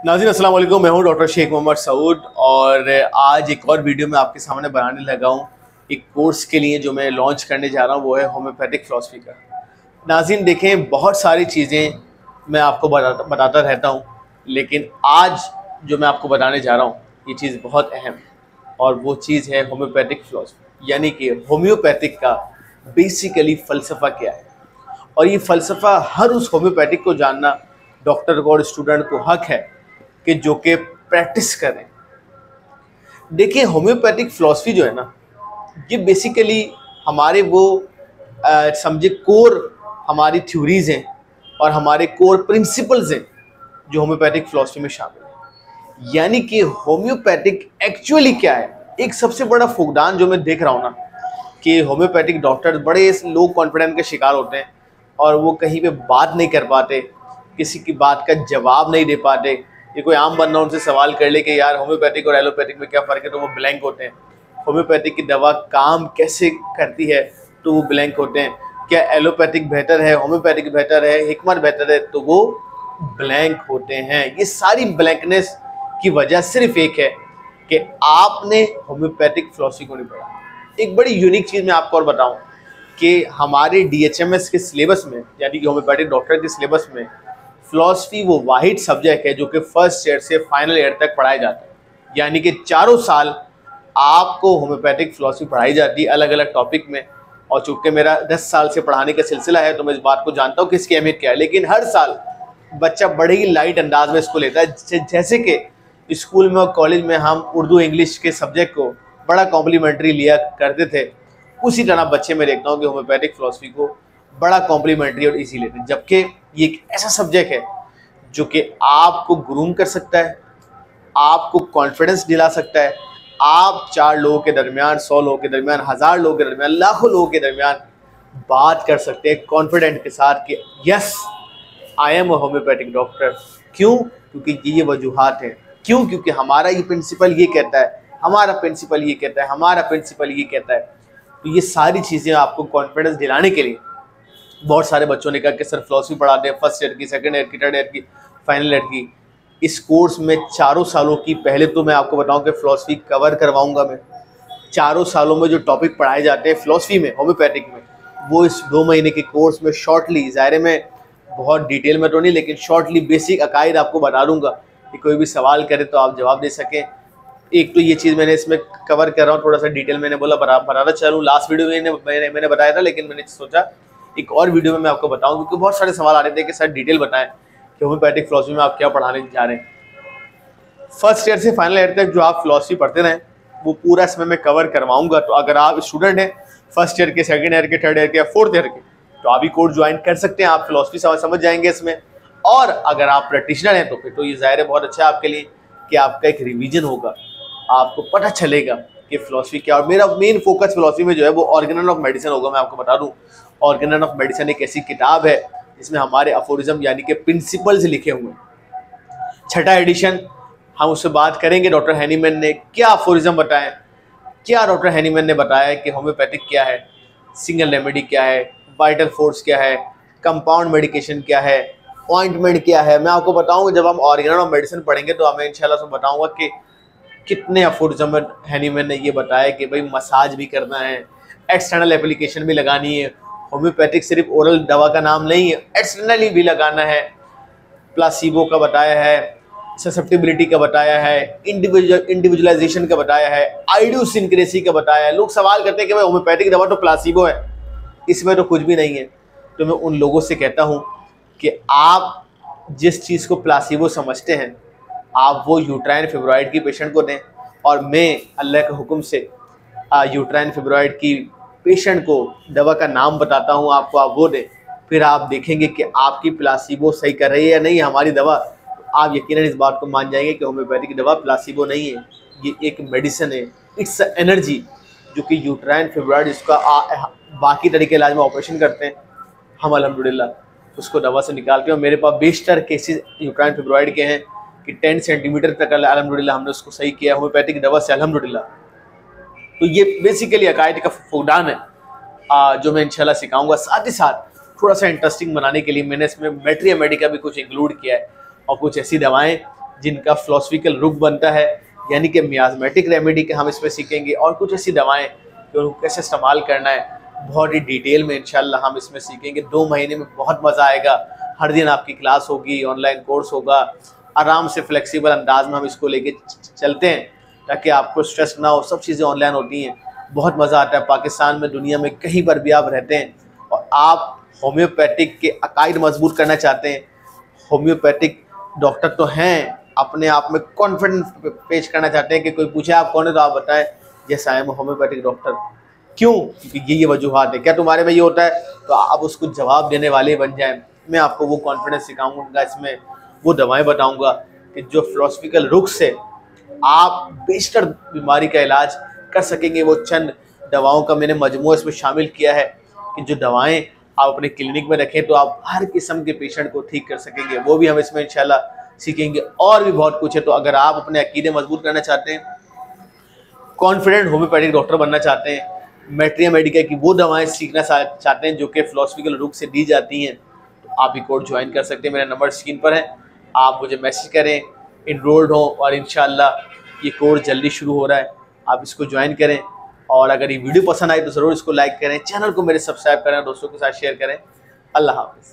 नाज़रीन अस्सलाम वालेकुम, मैं हूं डॉक्टर शेख मोहम्मद सऊद और आज एक और वीडियो में आपके सामने बनाने लगा हूं एक कोर्स के लिए जो मैं लॉन्च करने जा रहा हूं, वो है होम्योपैथिक फ़िलॉसफ़ी का। नाज़रीन देखें, बहुत सारी चीज़ें मैं आपको बताता रहता हूं, लेकिन आज जो मैं आपको बताने जा रहा हूं ये चीज़ बहुत अहम है और वो चीज़ है होम्योपैथिक फ़िलॉसफ़ी, यानी कि होम्योपैथिक का बेसिकली फ़लसफ़ा क्या है। और ये फ़लसफ़ा हर उस होम्योपैथिक को जानना डॉक्टर को और स्टूडेंट को हक है कि जो कि प्रैक्टिस करें। देखिए, होम्योपैथिक फ़िलॉसफ़ी जो है ना, ये बेसिकली हमारे वो समझे कोर हमारी थ्योरीज़ हैं और हमारे कोर प्रिंसिपल्स हैं जो होम्योपैथिक फ़िलॉसफ़ी में शामिल है। यानी कि होम्योपैथिक एक्चुअली क्या है। एक सबसे बड़ा फुकदान जो मैं देख रहा हूँ ना, कि होम्योपैथिक डॉक्टर्स बड़े लो कॉन्फिडेंस के शिकार होते हैं और वो कहीं पे बात नहीं कर पाते, किसी की बात का जवाब नहीं दे पाते। ये कोई आम बंदा उनसे सवाल कर ले कि यार होम्योपैथिक और एलोपैथिक में क्या फ़र्क है, तो वो ब्लैंक होते हैं। होम्योपैथिक की दवा काम कैसे करती है, तो वो ब्लैंक होते हैं। क्या एलोपैथिक बेहतर है, होम्योपैथिक बेहतर है, हिकमत बेहतर है, तो वो ब्लैंक होते हैं। ये सारी ब्लैंकनेस की वजह सिर्फ एक है कि आपने होम्योपैथिक फ़िलॉसफ़ी को नहीं पढ़ा। एक बड़ी यूनिक चीज़ मैं आपको और बताऊं कि हमारे DHMS के सिलेबस में, यानी कि होम्योपैथिक डॉक्टर के सिलेबस में, फ़िलॉसफ़ी वो वाहिद सब्जेक्ट है जो कि फर्स्ट ईयर से फाइनल ईयर तक पढ़ाया जाता है। यानी कि चारों साल आपको होम्योपैथिक फ़िलॉसफ़ी पढ़ाई जाती है अलग अलग टॉपिक में। और चूँकि मेरा 10 साल से पढ़ाने का सिलसिला है, तो मैं इस बात को जानता हूँ कि इसकी अहमियत क्या है। लेकिन हर साल बच्चा बड़े ही लाइट अंदाज में इसको लेता है। जैसे कि स्कूल में और कॉलेज में हम उर्दू इंग्लिश के सब्जेक्ट को बड़ा कॉम्प्लीमेंट्री लिया करते थे, उसी तरह बच्चे में देखता हूँ कि होम्योपैथिक फ़िलॉसफ़ी को बड़ा कॉम्प्लीमेंट्री और ईजी लेते हैं। जबकि ये एक ऐसा सब्जेक्ट है जो कि आपको ग्रूम कर सकता है, आपको कॉन्फिडेंस दिला सकता है। आप 4 लोगों के दरमियान, 100 लोगों के दरमियान, 1000 लोगों के दरमियान, लाखों लोगों के दरमियान बात कर सकते हैं कॉन्फिडेंट के साथ कि yes I am a homeopathic doctor. क्यों? क्योंकि ये वजूहात हैं। क्यों? क्योंकि हमारा ये प्रिंसिपल ये कहता है, हमारा प्रिंसिपल ये कहता है, हमारा प्रिंसिपल ये कहता है। तो ये सारी चीज़ें आपको कॉन्फिडेंस दिलाने के लिए बहुत सारे बच्चों ने कहा कि सर फ़िलॉसफ़ी पढ़ाते हैं फर्स्ट ईयर की, सेकंड ईयर की, थर्ड ईयर की, फाइनल ईयर की। इस कोर्स में चारों सालों की, पहले तो मैं आपको बताऊं कि फ़िलॉसफ़ी कवर करवाऊंगा मैं। चारों सालों में जो टॉपिक पढ़ाए जाते हैं फ़िलॉसफ़ी में, होम्योपैथिक में, वो इस 2 महीने के कोर्स में शॉर्टली, ज़ाहिर में बहुत डिटेल में तो नहीं, लेकिन शॉर्टली बेसिक अकायद आपको बता दूंगा कि कोई भी सवाल करे तो आप जवाब दे सकें। एक तो ये चीज़ मैंने इसमें कवर कर रहा हूँ, थोड़ा सा डिटेल मैंने बोला बताता चलूँ। लास्ट वीडियो में मैंने बताया था, लेकिन मैंने सोचा एक और वीडियो में मैं आपको बताऊं, क्योंकि बहुत सारे सवाल आ रहे थे कि सर डिटेल बताएं कि होम्योपैथिक फ़िलॉसफ़ी में आप क्या पढ़ाने जा रहे हैं। फर्स्ट ईयर से फाइनल ईयर तक जो आप फ़िलॉसफ़ी पढ़ते रहें वो पूरा इसमें मैं कवर करवाऊंगा। तो अगर आप स्टूडेंट हैं फर्स्ट ईयर के, सेकंड ईयर के, थर्ड ईयर के या फोर्थ ईयर के, तो आप भी कोर्स ज्वाइन कर सकते हैं। आप फ़िलॉसफ़ी समझ जाएंगे इसमें। और अगर आप प्रैक्टिशनर हैं तो फिर तो ये ज़ाहिर है बहुत अच्छा है आपके लिए कि आपका एक रिवीजन होगा, आपको पता चलेगा कि फ़िलॉसफ़ी क्या। और मेरा मेन फोकस फ़िलॉसफ़ी में जो है वो ऑर्गेनन ऑफ मेडिसिन होगा। मैं आपको बता दूं, ऑर्गेनन ऑफ मेडिसिन एक ऐसी किताब है जिसमें हमारे अफोरिज्म यानी कि प्रिंसिपल्स लिखे हुए हैं। 6ठा एडिशन हम उससे बात करेंगे। डॉक्टर हैनीमैन ने क्या अफोरिज्म बताएं, क्या डॉक्टर हैनीमैन ने बताया कि होम्योपैथिक क्या है, सिंगल रेमेडी क्या है, वाइटल फोर्स क्या है, कंपाउंड मेडिकेशन क्या है, ऑइंटमेंट क्या है। मैं आपको बताऊंगा जब हम ऑर्गेनन ऑफ मेडिसिन पढ़ेंगे तो मैं इंशाल्लाह से बताऊंगा कि कितने अफोरिज्म में हैनीमैन ने ये बताया कि भाई मसाज भी करना है, एक्सटर्नल एप्लीकेशन भी लगानी है। होम्योपैथिक सिर्फ ओरल दवा का नाम नहीं है, एक्सटर्नली भी लगाना है। प्लासीबो का बताया है, ससेप्टिबिलिटी का बताया है, इंडिविजुअलाइजेशन का बताया है, आइडियोसिंक्रेसी का बताया है। लोग सवाल करते हैं कि भाई होम्योपैथिक दवा तो प्लासीबो है, इसमें तो कुछ भी नहीं है। तो मैं उन लोगों से कहता हूँ कि आप जिस चीज़ को प्लासीबो समझते हैं आप वो यूट्राइन फिब्रॉइड की पेशेंट को दें, और मैं अल्लाह के हुक्म से यूट्राइन फिब्रॉइड की पेशेंट को दवा का नाम बताता हूँ आपको, आप वो दें। फिर आप देखेंगे कि आपकी प्लासीबो सही कर रही है या नहीं हमारी दवा। आप यकीनन इस बात को मान जाएंगे कि होम्योपैथिक की दवा प्लासीबो नहीं है, ये एक मेडिसिन है। इट्स एनर्जी जो कि यूट्राइन फिब्रॉइड जिसका बाकी तरीके इलाज में ऑपरेशन करते हैं, हम अल्हम्दुलिल्लाह उसको दवा से निकालते हैं। और मेरे पास बेशतर केसेस यूट्राइन फिब्रॉइड के हैं कि 10 सेंटीमीटर तक अल्हम्दुलिल्लाह हमने उसको सही किया होम्योपैथिक दवा से, अल्हम्दुलिल्लाह। तो ये बेसिकली अकायद का फुकदान है जो मैं इंशाल्लाह सिखाऊंगा। साथ ही साथ थोड़ा सा इंटरेस्टिंग बनाने के लिए मैंने इसमें मैट्री मेडिका भी कुछ इंक्लूड किया है और कुछ ऐसी दवाएं जिनका फिलोसफिकल रुख बनता है, यानी कि मियाज़मेटिक रेमेडी के हम इसमें सीखेंगे, और कुछ ऐसी दवाएं कि उनको कैसे इस्तेमाल करना है बहुत ही डिटेल में इंशाल्लाह हम इसमें सीखेंगे। 2 महीने में बहुत मज़ा आएगा। हर दिन आपकी क्लास होगी, ऑनलाइन कोर्स होगा, आराम से फ्लेक्सिबल अंदाज में हम इसको लेके चलते हैं ताकि आपको स्ट्रेस ना हो। सब चीज़ें ऑनलाइन होती हैं, बहुत मज़ा आता है। पाकिस्तान में, दुनिया में कहीं पर भी आप रहते हैं और आप होम्योपैथिक के अकायद मजबूत करना चाहते हैं, होम्योपैथिक डॉक्टर तो हैं, अपने आप में कॉन्फिडेंस पेश करना चाहते हैं कि कोई पूछे आप कौन है तो आप बताएं जैसा आई एम होम्योपैथिक डॉक्टर। क्यों? क्योंकि ये वजूहत है। क्या तुम्हारे में ये होता है? तो आप उसको जवाब देने वाले बन जाएं। मैं आपको वो कॉन्फिडेंस सिखाऊंगा, इसमें वो दवाएं बताऊंगा कि जो फिलोसफिकल रुख से आप बेशतर बीमारी का इलाज कर सकेंगे। वो चंद दवाओं का मैंने मजमूआ इसमें शामिल किया है कि जो दवाएं आप अपने क्लिनिक में रखें तो आप हर किस्म के पेशेंट को ठीक कर सकेंगे। वो भी हम इसमें इंशाल्लाह सीखेंगे, और भी बहुत कुछ है। तो अगर आप अपने अकीदे मजबूत करना चाहते हैं, कॉन्फिडेंट होम्योपैथिक डॉक्टर बनना चाहते हैं, मैट्रिया मेडिका की वो दवाएं सीखना चाहते हैं जो कि फिलोसफिकल रुख से दी जाती हैं, तो आप ये कोर्स ज्वाइन कर सकते हैं। मेरा नंबर स्क्रीन पर है, आप मुझे मैसेज करें, इनरोल्ड हो, और इंशाल्लाह ये कोर्स जल्दी शुरू हो रहा है। आप इसको ज्वाइन करें, और अगर ये वीडियो पसंद आए तो ज़रूर इसको लाइक करें, चैनल को मेरे सब्सक्राइब करें, दोस्तों के साथ शेयर करें। अल्लाह हाफ़िज़।